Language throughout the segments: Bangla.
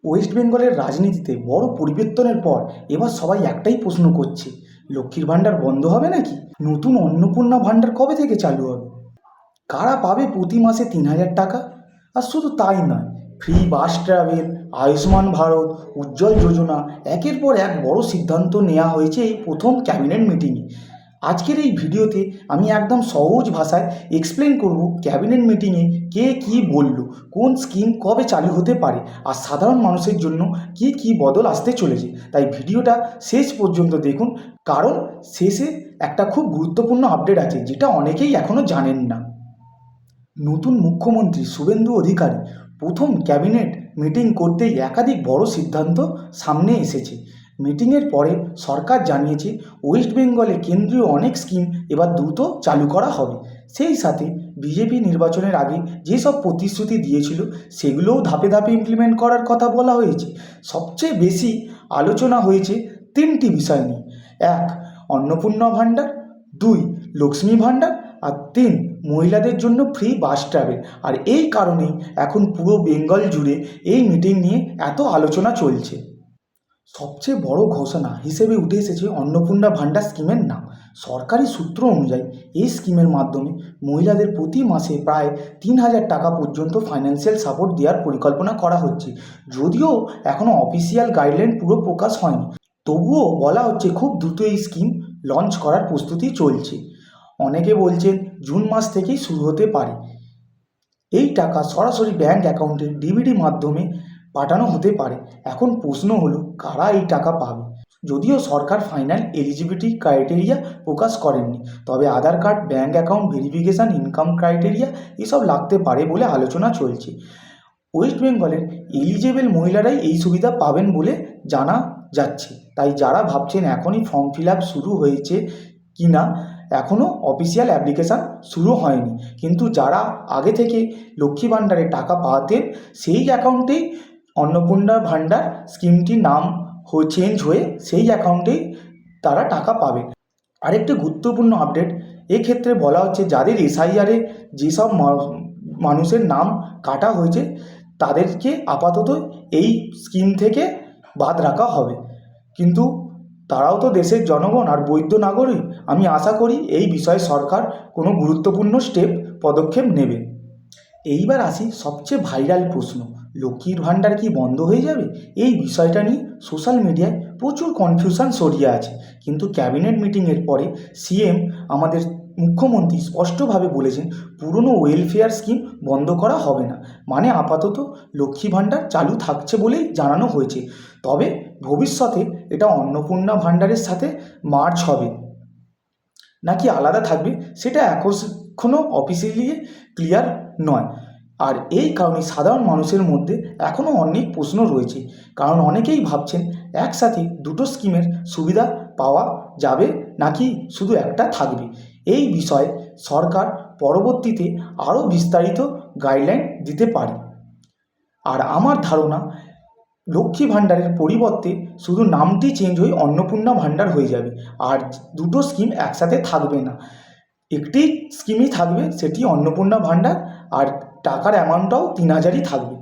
ওয়েস্ট বেঙ্গলের রাজনীতিতে বড় পরিবর্তনের পর এবার সবাই একটাই প্রশ্ন করছে, লক্ষ্মীর ভাণ্ডার বন্ধ হবে নাকি? নতুন অন্নপূর্ণা ভাণ্ডার কবে থেকে চালু হবে? কারা পাবে প্রতি মাসে 3,000 টাকা? আর শুধু তাই নয়, free bus travel, Ayushman Bharat, Ujjwala Yojana, একের পর এক বড় সিদ্ধান্ত নেওয়া হয়েছে এই প্রথম ক্যাবিনেট মিটিংয়ে। আজকের এই ভিডিওতে আমি একদম সহজ ভাষায় এক্সপ্লেন করব ক্যাবিনেট মিটিংয়ে কে কী বলল, কোন স্কিম কবে চালু হতে পারে, আর সাধারণ মানুষের জন্য কী কী বদল আসতে চলেছে। তাই ভিডিওটা শেষ পর্যন্ত দেখুন, কারণ শেষে একটা খুব গুরুত্বপূর্ণ আপডেট আছে যেটা অনেকেই এখনও জানেন না। নতুন মুখ্যমন্ত্রী শুভেন্দু অধিকারী প্রথম ক্যাবিনেট মিটিং করতেই একাধিক বড় সিদ্ধান্ত সামনে এসেছে। মিটিংয়ের পরে সরকার জানিয়েছে ওয়েস্ট বেঙ্গলে কেন্দ্রীয় অনেক স্কিম এবার দ্রুত চালু করা হবে। সেই সাথে বিজেপি নির্বাচনের আগে যেসব প্রতিশ্রুতি দিয়েছিল সেগুলোও ধাপে ধাপে ইমপ্লিমেন্ট করার কথা বলা হয়েছে। সবচেয়ে বেশি আলোচনা হয়েছে তিনটি বিষয় নিয়ে: এক, অন্নপূর্ণা ভাণ্ডার; দুই, লক্ষ্মী ভাণ্ডার; আর তিন, মহিলাদের জন্য ফ্রি বাস ট্রাভেল। আর এই কারণেই এখন পুরো বেঙ্গল জুড়ে এই মিটিং নিয়ে এত আলোচনা চলছে। সবচেয়ে বড় ঘোষণা হিসেবে উঠে এসেছে অন্নপূর্ণা ভাণ্ডার স্কিমের নাম। সরকারি সূত্র অনুযায়ী এই স্কিমের মাধ্যমে মহিলাদের প্রতি মাসে প্রায় 3,000 টাকা পর্যন্ত ফাইন্যান্সিয়াল সাপোর্ট দেওয়ার পরিকল্পনা করা হচ্ছে। যদিও এখনও অফিসিয়াল গাইডলাইন পুরো প্রকাশ হয়নি, তবুও বলা হচ্ছে খুব দ্রুত এই স্কিম লঞ্চ করার প্রস্তুতি চলছে। অনেকে বলছেন জুন মাস থেকেই শুরু হতে পারে। এই টাকা সরাসরি ব্যাঙ্ক অ্যাকাউন্টে ডিবিটি মাধ্যমে পাঠানো হতে পারে। এখন প্রশ্ন হলো, কারা এই টাকা পাবে? যদিও সরকার ফাইনাল এলিজিবিলিটি ক্রাইটেরিয়া প্রকাশ করেননি, তবে Aadhaar card, bank account verification, income criteria এসব লাগতে পারে বলে আলোচনা চলছে। ওয়েস্ট বেঙ্গলের এলিজেবল মহিলারাই এই সুবিধা পাবেন বলে জানা যাচ্ছে। তাই যারা ভাবছেন এখনই ফর্ম ফিল আপ শুরু হয়েছে কি না, এখনও অফিসিয়াল অ্যাপ্লিকেশান শুরু হয়নি, কিন্তু যারা আগে থেকে লক্ষ্মী ভাণ্ডারে টাকা পাতেন সেই অ্যাকাউন্টেই অন্নপূর্ণা ভাণ্ডার স্কিমটির নাম চেঞ্জ হয়ে সেই অ্যাকাউন্টেই তারা টাকা পাবে। আরেকটি গুরুত্বপূর্ণ আপডেট এক্ষেত্রে বলা হচ্ছে, যাদের এসআইআরে যেসব মানুষের নাম কাটা হয়েছে তাদেরকে আপাতত এই স্কিম থেকে বাদ রাখা হবে, কিন্তু তারাও তো দেশের জনগণ আর বৈধ নাগরিক। আমি আশা করি এই বিষয়ে সরকার কোনো গুরুত্বপূর্ণ পদক্ষেপ নেবে। এইবার আসি সবচেয়ে ভাইরাল প্রশ্ন, লক্ষ্মীর ভাণ্ডার কি বন্ধ হয়ে যাবে? এই বিষয়টা নিয়ে সোশ্যাল মিডিয়ায় প্রচুর কনফিউশন ছড়িয়ে আছে, কিন্তু ক্যাবিনেট মিটিংয়ের পরে সিএম আমাদের মুখ্যমন্ত্রী স্পষ্টভাবে বলেছেন পুরনো ওয়েলফেয়ার স্কিম বন্ধ করা হবে না। মানে আপাতত লক্ষ্মী ভাণ্ডার চালু থাকছে বলেই জানানো হয়েছে, তবে ভবিষ্যতে এটা অন্নপূর্ণা ভাণ্ডারের সাথে মার্জ হবে নাকি আলাদা থাকবে সেটা এখনও অফিসিয়ালি ক্লিয়ার নয়। আর এই কারণে সাধারণ মানুষের মধ্যে এখনও অনেক প্রশ্ন রয়েছে, কারণ অনেকেই ভাবছেন একসাথে দুটো স্কিমের সুবিধা পাওয়া যাবে নাকি শুধু একটা থাকবে। এই বিষয়ে সরকার পরবর্তীতে আরও বিস্তারিত গাইডলাইন দিতে পারে। আর আমার ধারণা লক্ষ্মী ভাণ্ডারের পরিবর্তে শুধু নামটি চেঞ্জ হয়ে অন্নপূর্ণা ভাণ্ডার হয়ে যাবে, আর দুটো স্কিম একসাথে থাকবে না। একটি স্কিমই থাকবে, সেটি অন্নপূর্ণা ভাণ্ডার, আর টাকার অ্যামাউন্টটাও 3,000ই থাকবে।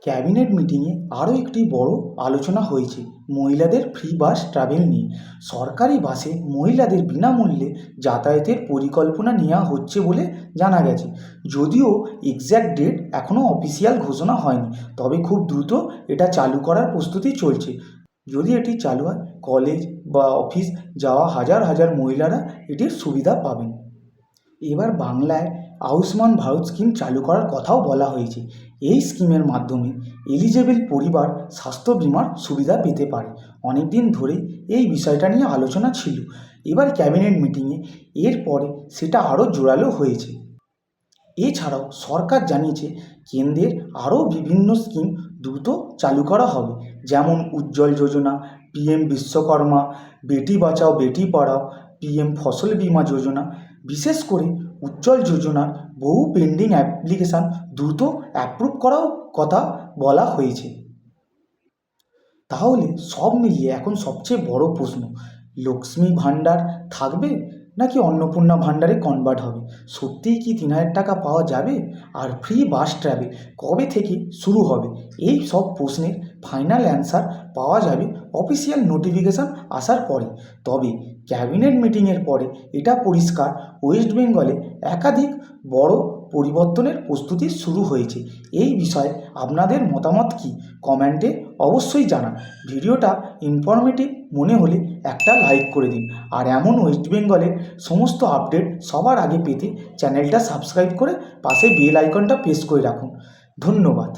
ক্যাবিনেট মিটিংয়ে আরও একটি বড় আলোচনা হয়েছে মহিলাদের ফ্রি বাস ট্রাভেল নিয়ে। সরকারি বাসে মহিলাদের বিনামূল্যে যাতায়াতের পরিকল্পনা নেওয়া হচ্ছে বলে জানা গেছে। যদিও এক্স্যাক্ট ডেট এখনও অফিসিয়াল ঘোষণা হয়নি, তবে খুব দ্রুত এটা চালু করার প্রস্তুতি চলছে। যদি এটি চালু হয়, কলেজ বা অফিস যাওয়া হাজার হাজার মহিলারা এটির সুবিধা পাবেন। এবার বাংলায় আয়ুষ্মান ভারত স্কিম চালু করার কথাও বলা হয়েছে। এই স্কিমের মাধ্যমে এলিজেবল পরিবার স্বাস্থ্য বিমার সুবিধা পেতে পারে। অনেক দিন ধরে এই বিষয়টা নিয়ে আলোচনা ছিল, এবার ক্যাবিনেট মিটিংয়ে এরপরে সেটা আরও জোরালো হয়েছে। এছাড়াও সরকার জানিয়েছে কেন্দ্রের আরও বিভিন্ন স্কিম দ্রুত চালু করা হবে, যেমন উজ্জ্বল যোজনা, পিএম বিশ্বকর্মা, বেটি বাঁচাও বেটি পড়াও, পিএম ফসল বীমা যোজনা। বিশেষ করে উজ্জ্বল যোজনার বহু পেন্ডিং অ্যাপ্লিকেশান দ্রুত অ্যাপ্রুভ করার কথা বলা হয়েছে। তাহলে সব মিলিয়ে এখন সবচেয়ে বড় প্রশ্ন, লক্ষ্মী ভাণ্ডার থাকবে নাকি অন্নপূর্ণা ভাণ্ডারে কনভার্ট হবে? সত্যিই কি 3,000 টাকা পাওয়া যাবে? আর ফ্রি বাস ট্রাভেল কবে থেকে শুরু হবে? এই সব প্রশ্নের ফাইনাল অ্যান্সার পাওয়া যাবে অফিসিয়াল নোটিফিকেশান আসার পরে। তবে ক্যাবিনেট মিটিংয়ের পরে এটা পরিষ্কার, ওয়েস্ট বেঙ্গলে একাধিক বড় পরিবর্তনের প্রস্তুতি শুরু হয়েছে। এই বিষয়ে আপনাদের মতামত কী? কমেন্টে অবশ্যই জানান। ভিডিওটা ইনফরমেটিভ মনে হলে একটা লাইক করে দিন। আর এমন ওয়েস্ট বেঙ্গলের সমস্ত আপডেট সবার আগে পেতে চ্যানেলটা সাবস্ক্রাইব করে পাশে বেল আইকনটা প্রেস করে রাখুন। ধন্যবাদ।